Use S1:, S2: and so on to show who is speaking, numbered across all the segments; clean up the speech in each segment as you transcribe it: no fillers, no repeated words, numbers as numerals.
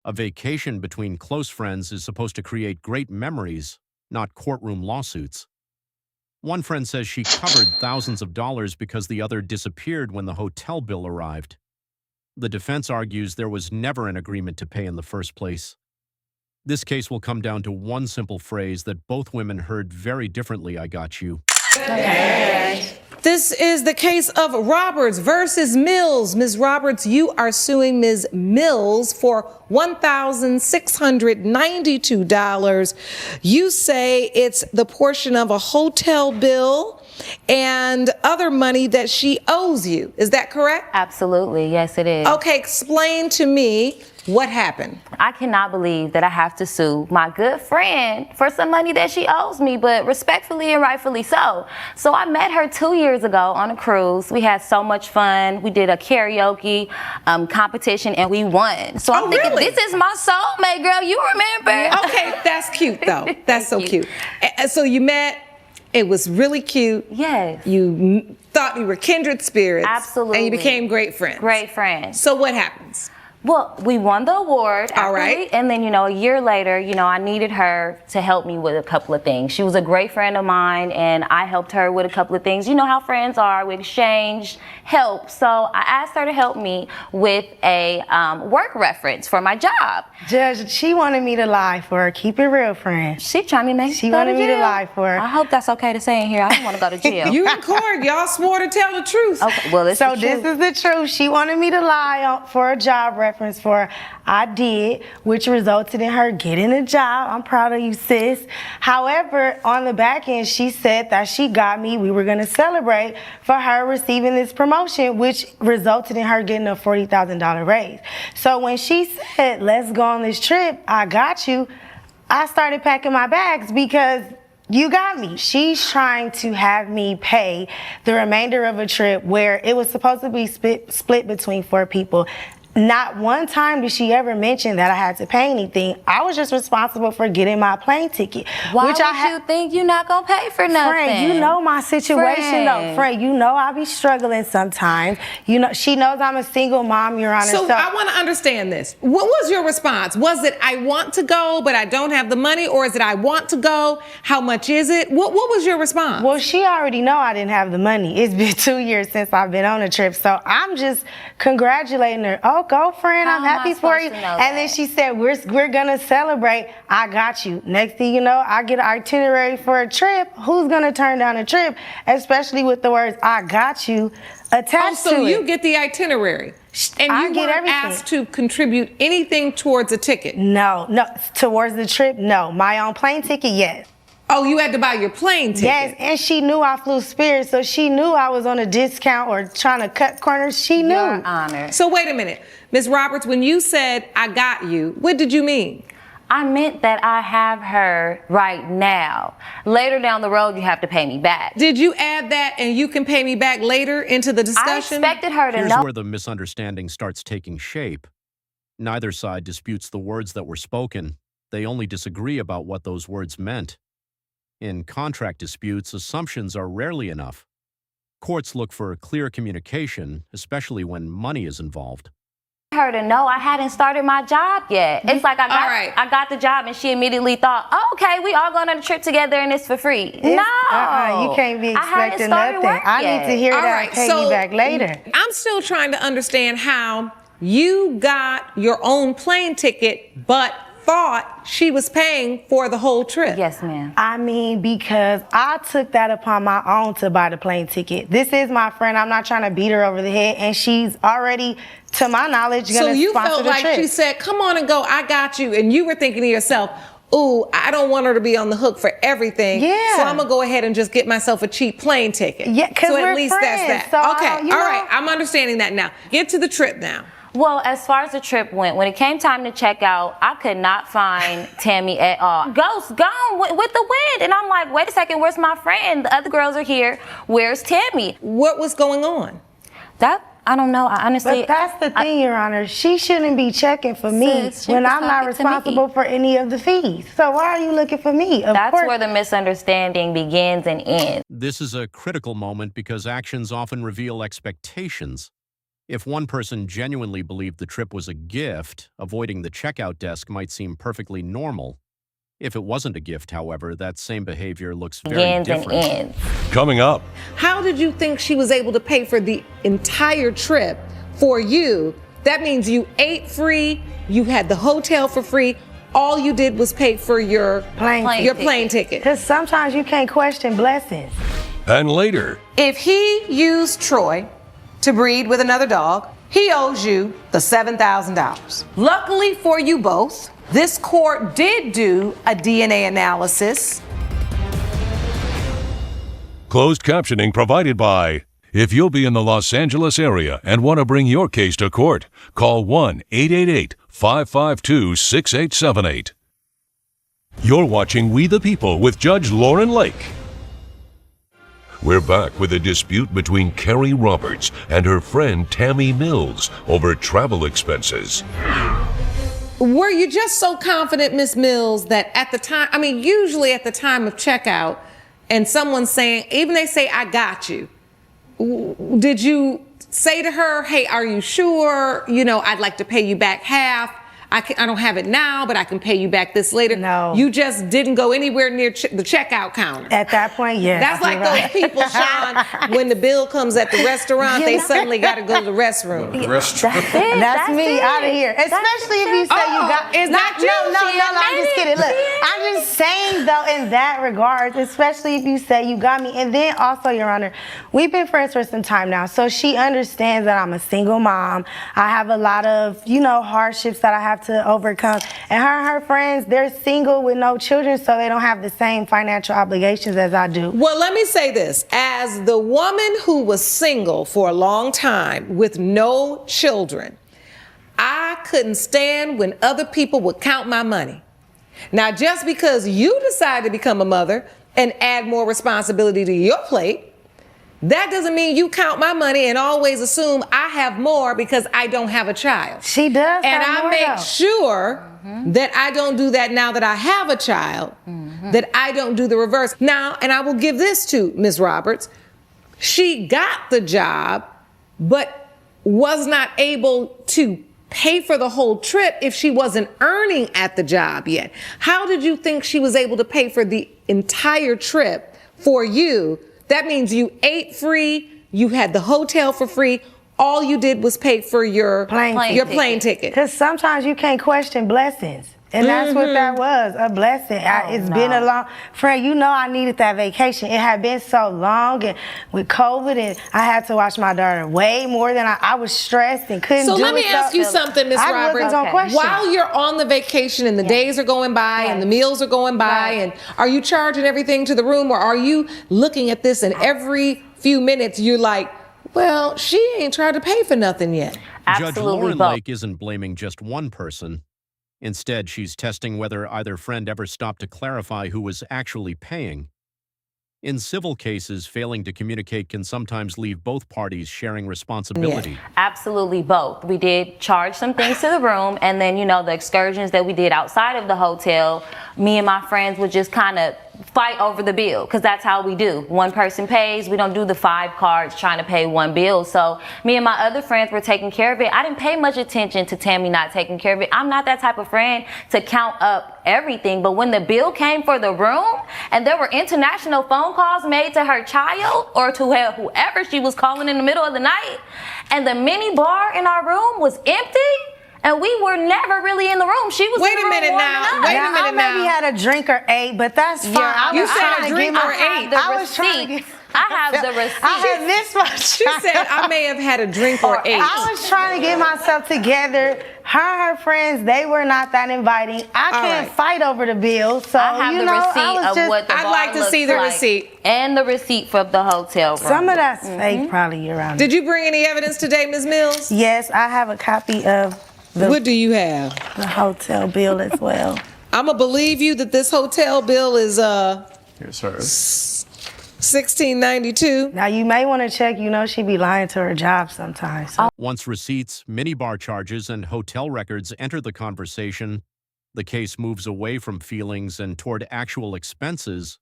S1: A vacation between close friends is supposed to create great memories, not courtroom lawsuits. One friend says she covered thousands of dollars because the other disappeared when the hotel bill arrived. The defense argues there was never an agreement to pay in the first place. This case will come down to one simple phrase that both women heard very differently: I got you.
S2: This is the case of Roberts versus Mills. Ms. Roberts, you are suing Ms. Mills for $1,692. You say it's the portion of a hotel bill and other money that she owes you. Is that correct?
S3: Absolutely. Yes, it is.
S2: Okay, explain to me what happened.
S3: I cannot believe that I have to sue my good friend for some money that she owes me, but respectfully and rightfully so. So I met her 2 years ago on a cruise. We had so much fun. We did a karaoke competition and we won. So I'm thinking,
S2: really?
S3: this is my soulmate, girl. You remember?
S2: Okay, that's cute though. That's so cute. So you met, it was really cute.
S3: Yes.
S2: You thought you were kindred spirits.
S3: Absolutely.
S2: And you became great friends.
S3: Great friends.
S2: So what happens?
S3: Well, we won the award.
S2: All right.
S3: And then, a year later, I needed her to help me with a couple of things. She was a great friend of mine, and I helped her with a couple of things. You know how friends are. We exchanged help. So I asked her to help me with a work reference for my job.
S4: Judge, she wanted me to lie for her. Keep it real, friend.
S3: She trying to make
S4: She wanted me to lie for her.
S3: I hope that's okay to say in here. I don't want to go to jail.
S2: You in court. Y'all swore to tell the truth.
S3: Okay, well,
S4: So this is the truth. She wanted me to lie for a job reference for her. I did, which resulted in her getting a job. I'm proud of you, sis. However, on the back end, she said that she got me. We were going to celebrate for her receiving this promotion, which resulted in her getting a $40,000 raise. So when she said, let's go on this trip, I got you, I started packing my bags because you got me. She's trying to have me pay the remainder of a trip where it was supposed to be split between 4 people. Not one time did she ever mention that I had to pay anything. I was just responsible for getting my plane ticket.
S3: Why would you think you're not going to pay for nothing?
S4: Friend, you know my situation though. Friend, you know I be struggling sometimes. She knows I'm a single mom, Your Honor.
S2: So I want to understand this. What was your response? Was it, I want to go, but I don't have the money? Or is it, I want to go, how much is it? What was your response?
S4: Well, she already know I didn't have the money. It's been 2 years since I've been on a trip. So I'm just congratulating her. Oh, go, friend. I'm happy for you. And then she said, we're going to celebrate. I got you. Next thing you know, I get an itinerary for a trip. Who's going to turn down a trip? Especially with the words, I got you, attached to it.
S2: So you get the itinerary. And you weren't asked to contribute anything towards a ticket?
S4: No. Towards the trip, no. My own plane ticket, yes.
S2: Oh, you had to buy your plane ticket?
S4: Yes, and she knew I flew Spirit, so she knew I was on a discount or trying to cut corners. She knew.
S3: Your Honor.
S2: So wait a minute. Ms. Roberts, when you said, I got you, what did you mean?
S3: I meant that I have her right now. Later down the road, you have to pay me back.
S2: Did you add that and you can pay me back later into the discussion?
S3: I expected her to know.
S1: Here's where the misunderstanding starts taking shape. Neither side disputes the words that were spoken. They only disagree about what those words meant. In contract disputes, assumptions are rarely enough. Courts look for clear communication, especially when money is involved.
S3: Her to know I hadn't started my job yet. It's like I got the job and she immediately thought, oh, okay, we all going on a trip together and it's for free. No.
S4: You can't be expecting nothing. I need to hear that and pay you back later.
S2: I'm still trying to understand how you got your own plane ticket, but thought she was paying for the whole trip.
S3: Yes, ma'am.
S4: I mean, because I took that upon my own to buy the plane ticket. This is my friend. I'm not trying to beat her over the head, and she's already, to my knowledge, going to sponsor the trip. So you felt like
S2: she said, come on and go, I got you, and you were thinking to yourself, ooh, I don't want her to be on the hook for everything.
S4: Yeah.
S2: So I'm going to go ahead and just get myself a cheap plane ticket.
S4: Yeah, because
S2: so
S4: we're
S2: at least
S4: friends,
S2: that's that.
S4: so
S2: Okay, all right, I'm understanding that now. Get to the trip now.
S3: Well, as far as the trip went, when it came time to check out, I could not find Tammy at all. Ghost gone with the wind. And I'm like, wait a second, where's my friend? The other girls are here. Where's Tammy?
S2: What was going on?
S3: I don't know. I honestly.
S4: But that's the thing, Your Honor. She shouldn't be checking for me when I'm not responsible for any of the fees. So why are you looking for me?
S3: That's where the misunderstanding begins and ends.
S1: This is a critical moment because actions often reveal expectations. If one person genuinely believed the trip was a gift, avoiding the checkout desk might seem perfectly normal. If it wasn't a gift, however, that same behavior looks very
S3: Ends and
S1: different.
S3: ends.
S5: Coming up,
S2: How did you think she was able to pay for the entire trip for you? That means you ate free, you had the hotel for free, all you did was pay for your plane ticket.
S4: Because sometimes you can't question blessings.
S5: and later,
S2: If he used Troy to breed with another dog, he owes you the $7,000. Luckily for you both, this court did do a DNA analysis.
S5: closed captioning provided by. If you'll be in the Los Angeles area and want to bring your case to court, call 1-888-552-6878. You're watching We the People with Judge Lauren Lake. We're back with a dispute between Carrie Roberts and her friend Tammy Mills over travel expenses.
S2: Were you just so confident, Miss Mills, that at the time, usually at the time of checkout, and someone's saying, even they say, I got you, did you say to her, hey, are you sure? I'd like to pay you back half. I don't have it now, but I can pay you back this later.
S4: No.
S2: You just didn't go anywhere near the checkout counter.
S4: At that point, yes.
S2: That's like those people, Sean, when the bill comes at the restaurant, they suddenly got to go to the restroom.
S3: That's
S4: me
S3: it.
S4: out of here. Especially if you say you got.
S2: Is that you?
S4: No, I'm just kidding. Look, I'm just saying though, in that regard, especially if you say you got me, and then also, Your Honor, we've been friends for some time now, so she understands that I'm a single mom. I have a lot of, hardships that I have to overcome, and her friends, they're single with no children, so they don't have the same financial obligations as I do.
S2: Well, let me say this. As the woman who was single for a long time with no children, I couldn't stand when other people would count my money. Now, just because you decide to become a mother and add more responsibility to your plate, that doesn't mean you count my money and always assume I have more because I don't have a child.
S4: She does.
S2: And
S4: have
S2: I
S4: more,
S2: make
S4: though.
S2: sure that I don't do that now that I have a child, that I don't do the reverse. Now, and I will give this to Ms. Roberts. She got the job, but was not able to pay for the whole trip if she wasn't earning at the job yet. How did you think she was able to pay for the entire trip for you? That means you ate free, you had the hotel for free, all you did was pay for your plane ticket.
S4: Because sometimes you can't question blessings. And that's what that was, a blessing. It's been a long, friend, I needed that vacation. It had been so long, and with COVID, and I had to watch my daughter way more than I was stressed and couldn't do it.
S2: So let me ask you something, Ms. Roberts. While you're on the vacation and the days are going by and the meals are going by, and are you charging everything to the room, or are you looking at this and every few minutes you're like, well, she ain't tried to pay for nothing yet?
S1: Judge Lauren Lake isn't blaming just one person. Instead, she's testing whether either friend ever stopped to clarify who was actually paying. In civil cases, failing to communicate can sometimes leave both parties sharing responsibility.
S3: Absolutely both. We did charge some things to the room, and then, the excursions that we did outside of the hotel, me and my friends would just kind of fight over the bill, because that's how we do. One person pays. We don't do the 5 cards trying to pay one bill. So me and my other friends were taking care of it. I didn't pay much attention to Tammy not taking care of it. I'm not that type of friend to count up everything. But when the bill came for the room and there were international phone calls made to her child or to whoever she was calling in the middle of the night, and the mini bar in our room was empty, and we were never really in the room. She was
S2: Wait
S3: in the
S2: a minute
S3: room more
S2: now.
S3: than us.
S2: Wait a minute
S4: I maybe
S2: now.
S4: had a drink or 8, but that's fine.
S3: Yeah,
S2: You said a drink or 8.
S3: I was trying to get. I have the receipt.
S4: I had this much.
S2: She said, I may have had a drink or 8.
S4: I was trying to get myself together. Her friends, they were not that inviting. I couldn't fight over the bill. So,
S3: I have the receipt of what the
S2: I'd
S3: bar
S2: like to see the
S3: looks like,
S2: receipt.
S3: and the receipt from the hotel room.
S4: some of that's fake, probably, Your Honor.
S2: Did you bring any evidence today, Ms. Mills?
S4: Yes, I have a copy of
S2: What do you have?
S4: the hotel bill as well.
S2: I'm going to believe you that this hotel bill is
S6: Here's hers.
S2: $16.92.
S4: Now, you may want to check, she be lying to her job sometimes. So.
S1: Once receipts, minibar charges, and hotel records enter the conversation, the case moves away from feelings and toward actual expenses.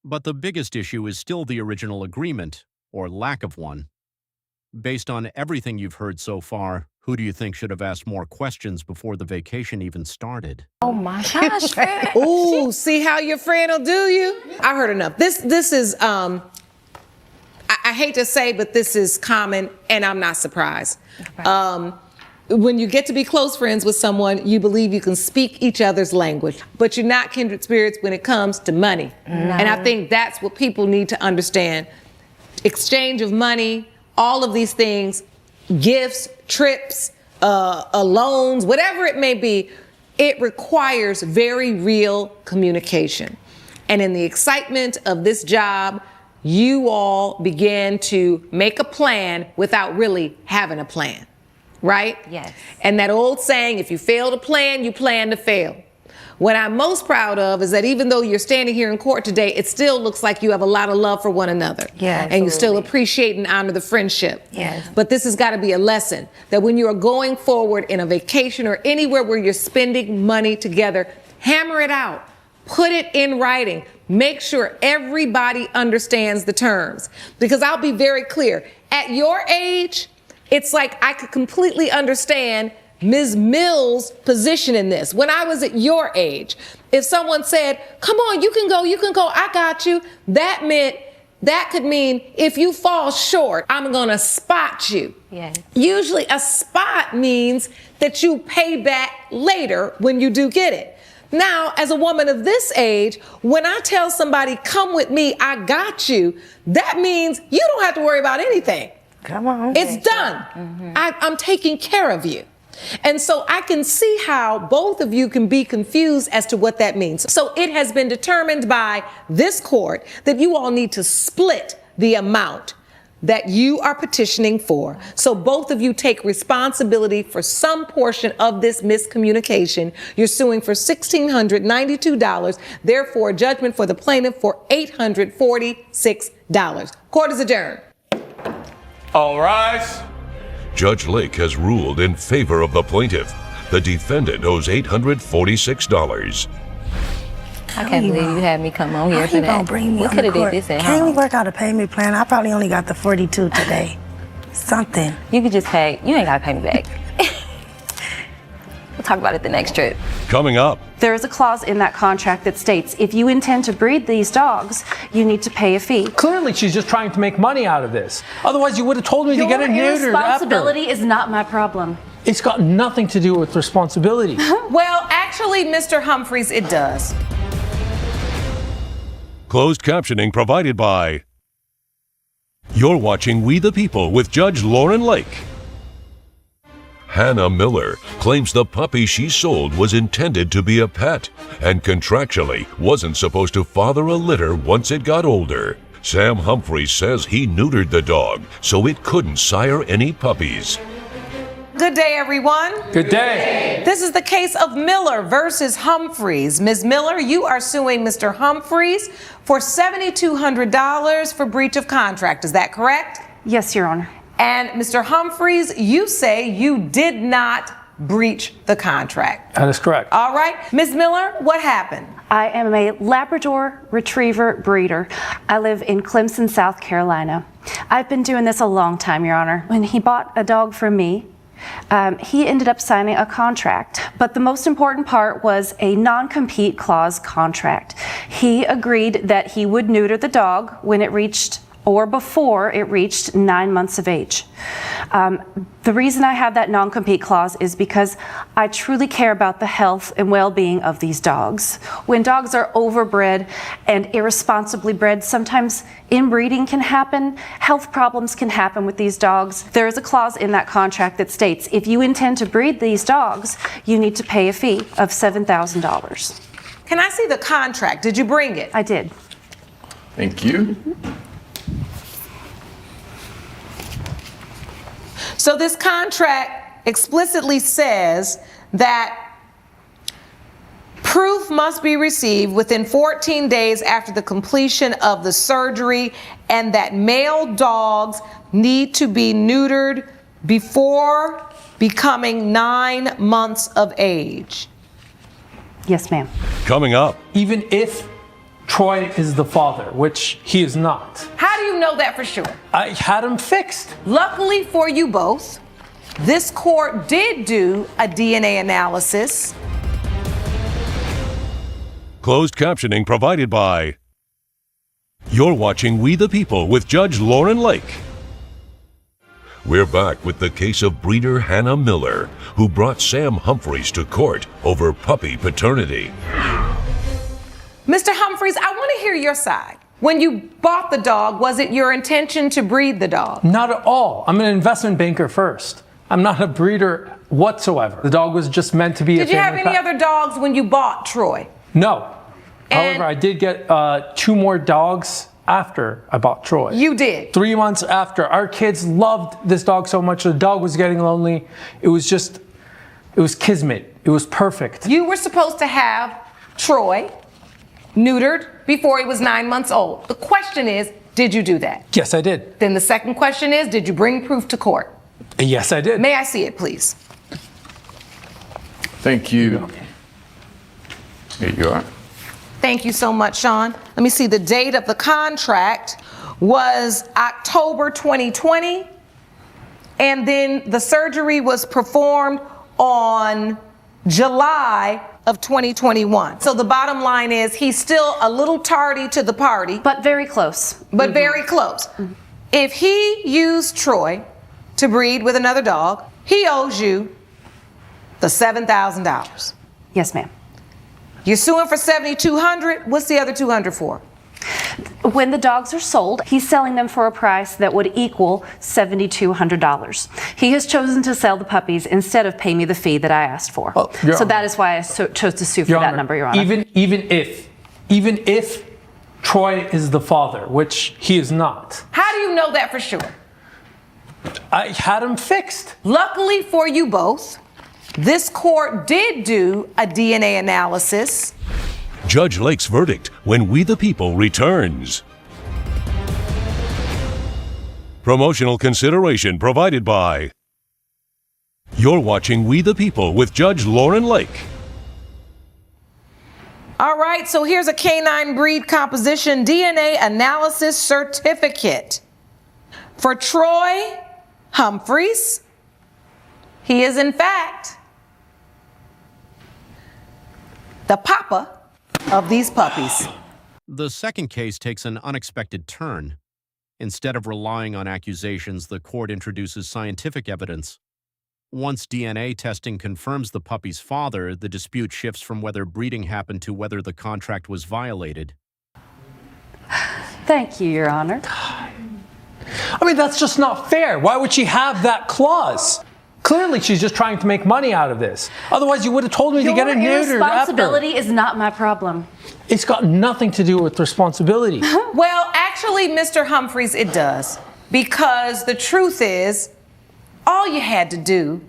S1: But the biggest issue is still the original agreement, or lack of one. Based on everything you've heard so far, who do you think should have asked more questions before the vacation even started?
S3: Oh my gosh, Fred.
S2: Ooh, see how your friend will do you? I heard enough. This is, I hate to say, but this is common, and I'm not surprised.
S3: Okay.
S2: When you get to be close friends with someone, you believe you can speak each other's language, but you're not kindred spirits when it comes to money.
S3: No.
S2: And I think that's what people need to understand. Exchange of money, all of these things, gifts, trips, loans, whatever it may be, it requires very real communication. And in the excitement of this job, you all began to make a plan without really having a plan, right?
S3: Yes.
S2: And that old saying, if you fail to plan, you plan to fail. What I'm most proud of is that even though you're standing here in court today, it still looks like you have a lot of love for one another.
S3: Yeah,
S2: and you still
S3: absolutely.
S2: appreciate and honor the friendship.
S3: Yes.
S2: But this has got to be a lesson that when you are going forward in a vacation or anywhere where you're spending money together, hammer it out. Put it in writing. Make sure everybody understands the terms. Because I'll be very clear. At your age, it's like I could completely understand Ms. Mills' position in this. When I was at your age, if someone said, come on, you can go, I got you, that could mean if you fall short, I'm gonna spot you.
S3: Yes.
S2: Usually a spot means that you pay back later when you do get it. Now, as a woman of this age, when I tell somebody, come with me, I got you, that means you don't have to worry about anything.
S4: Come on.
S2: It's done. I'm taking care of you. And so I can see how both of you can be confused as to what that means. So it has been determined by this court that you all need to split the amount that you are petitioning for. So both of you take responsibility for some portion of this miscommunication. You're suing for $1,692. Therefore, judgment for the plaintiff for $846. Court is adjourned.
S6: All rise.
S5: Judge Lake has ruled in favor of the plaintiff. The defendant owes $846.
S3: I can't believe you had me come on here
S4: How
S3: for
S4: you
S3: that.
S4: gonna bring me
S3: We
S4: on
S3: could
S4: the
S3: have did
S4: court?
S3: this at
S4: Can't we
S3: home.
S4: work out a payment plan? I probably only got the 42 today. Something.
S3: You could just pay. You ain't gotta pay me back. We'll talk about it the next trip.
S5: Coming up,
S7: There is a clause in that contract that states if you intend to breed these dogs, you need to pay a fee.
S8: Clearly, she's just trying to make money out of this. Otherwise, you would have told me to get
S7: Your
S8: it neutered after.
S7: irresponsibility is not my problem.
S8: It's got nothing to do with responsibility.
S2: Well, actually, Mr. Humphreys, it does.
S5: closed captioning provided by... You're watching We the People with Judge Lauren Lake. Hannah Miller claims the puppy she sold was intended to be a pet and contractually wasn't supposed to father a litter once it got older. Sam Humphreys says he neutered the dog so it couldn't sire any puppies.
S2: Good day, everyone.
S8: Good day.
S2: This is the case of Miller versus Humphreys. Ms. Miller, you are suing Mr. Humphreys for $7,200 for breach of contract. Is that correct?
S7: Yes, Your Honor.
S2: And Mr. Humphreys, you say you did not breach the contract.
S8: That is correct.
S2: All right. Ms. Miller, what happened?
S7: I am a Labrador Retriever breeder. I live in Clemson, South Carolina. I've been doing this a long time, Your Honor. When he bought a dog from me, he ended up signing a contract, but the most important part was a non-compete clause contract. He agreed that he would neuter the dog when it reached or before it reached 9 months of age. The reason I have that non-compete clause is because I truly care about the health and well-being of these dogs. When dogs are overbred and irresponsibly bred, sometimes inbreeding can happen, health problems can happen with these dogs. There is a clause in that contract that states if you intend to breed these dogs, you need to pay a fee of $7,000.
S2: Can I see the contract? Did you bring it?
S7: I did.
S6: Thank you.
S2: So this contract explicitly says that proof must be received within 14 days after the completion of the surgery and that male dogs need to be neutered before becoming 9 months of age.
S7: Yes, ma'am.
S5: Coming up,
S8: Even if Troy is the father, which he is not.
S2: How do you know that for sure?
S8: I had him fixed.
S2: Luckily for you both, this court did do a DNA analysis.
S5: Closed captioning provided by... You're watching We the People with Judge Lauren Lake. We're back with the case of breeder Hannah Miller, who brought Sam Humphreys to court over puppy paternity.
S2: Mr. Humphreys, I want to hear your side. When you bought the dog, was it your intention to breed the dog?
S8: Not at all. I'm an investment banker first. I'm not a breeder whatsoever. The dog was just meant to be a family
S2: Did you have any
S8: pet.
S2: other dogs when you bought Troy?
S8: No.
S2: And-
S8: However, I did get 2 more dogs after I bought Troy.
S2: You did?
S8: 3 months after. Our kids loved this dog so much. The dog was getting lonely. It was kismet. It was perfect.
S2: You were supposed to have Troy neutered before he was 9 months old. The question is, did you do that?
S8: Yes, I did.
S2: Then the second question is, did you bring proof to court?
S8: Yes, I did.
S2: May I see it, please?
S6: Thank you. Here you are.
S2: Thank you so much, Sean. Let me see, the date of the contract was October 2020, and then the surgery was performed on July of 2021. So the bottom line is he's still a little tardy to the party,
S7: But very close.
S2: but very close. If he used Troy to breed with another dog, he owes you the $7,000.
S7: Yes, ma'am.
S2: You're suing for $7,200. What's the other $200 for?
S7: When the dogs are sold, he's selling them for a price that would equal $7,200. He has chosen to sell the puppies instead of pay me the fee that I asked for.
S8: Your
S7: So
S8: Honor.
S7: that is why I chose to sue for that number, Your Honor.
S8: Even if Troy is the father, which he is not,
S2: How do you know that for sure?
S8: I had him fixed.
S2: Luckily for you both, this court did do a DNA analysis.
S5: Judge Lake's verdict when We the People returns. Promotional consideration provided by... You're watching We the People with Judge Lauren Lake.
S2: All right, so here's a canine breed composition DNA analysis certificate for Troy Humphreys. He is, in fact, the papa of these puppies.
S1: The second case takes an unexpected turn. Instead of relying on accusations, the court introduces scientific evidence. Once DNA testing confirms the puppy's father, the dispute shifts from whether breeding happened to whether the contract was violated.
S7: Thank you, Your Honor.
S8: I mean, that's just not fair. Why would she have that clause? Clearly, she's just trying to make money out of this. Otherwise, you would have told me to get it neutered after.
S7: Responsibility is not my problem.
S8: It's got nothing to do with responsibility.
S2: Well, actually, Mr. Humphreys, it does. Because the truth is, all you had to do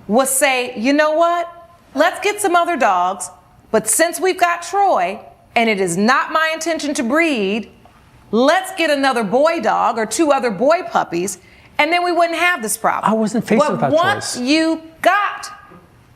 S2: was say, you know what? Let's get some other dogs, but since we've got Troy, and it is not my intention to breed, let's get another boy dog or 2 other boy puppies, and then we wouldn't have this problem.
S8: I wasn't faced with that
S2: But once
S8: choice.
S2: you got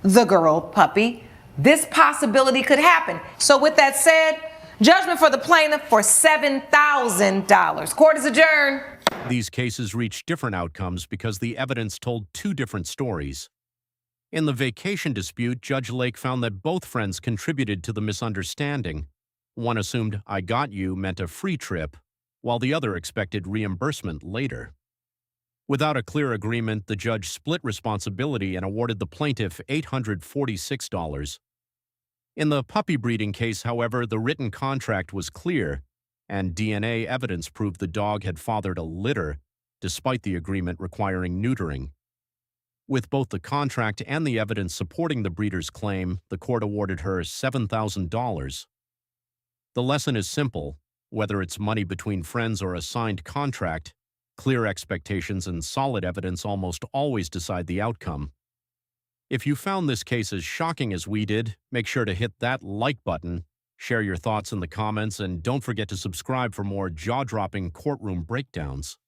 S2: the girl puppy, this possibility could happen. So with that said, judgment for the plaintiff for $7,000. Court is adjourned.
S1: These cases reach different outcomes because the evidence told 2 different stories. In the vacation dispute, Judge Lake found that both friends contributed to the misunderstanding. One assumed "I got you" meant a free trip, while the other expected reimbursement later. Without a clear agreement, the judge split responsibility and awarded the plaintiff $846. In the puppy breeding case, however, the written contract was clear, and DNA evidence proved the dog had fathered a litter, despite the agreement requiring neutering. With both the contract and the evidence supporting the breeder's claim, the court awarded her $7,000. The lesson is simple. Whether it's money between friends or a signed contract, clear expectations and solid evidence almost always decide the outcome. If you found this case as shocking as we did, make sure to hit that like button, share your thoughts in the comments, and don't forget to subscribe for more jaw-dropping courtroom breakdowns.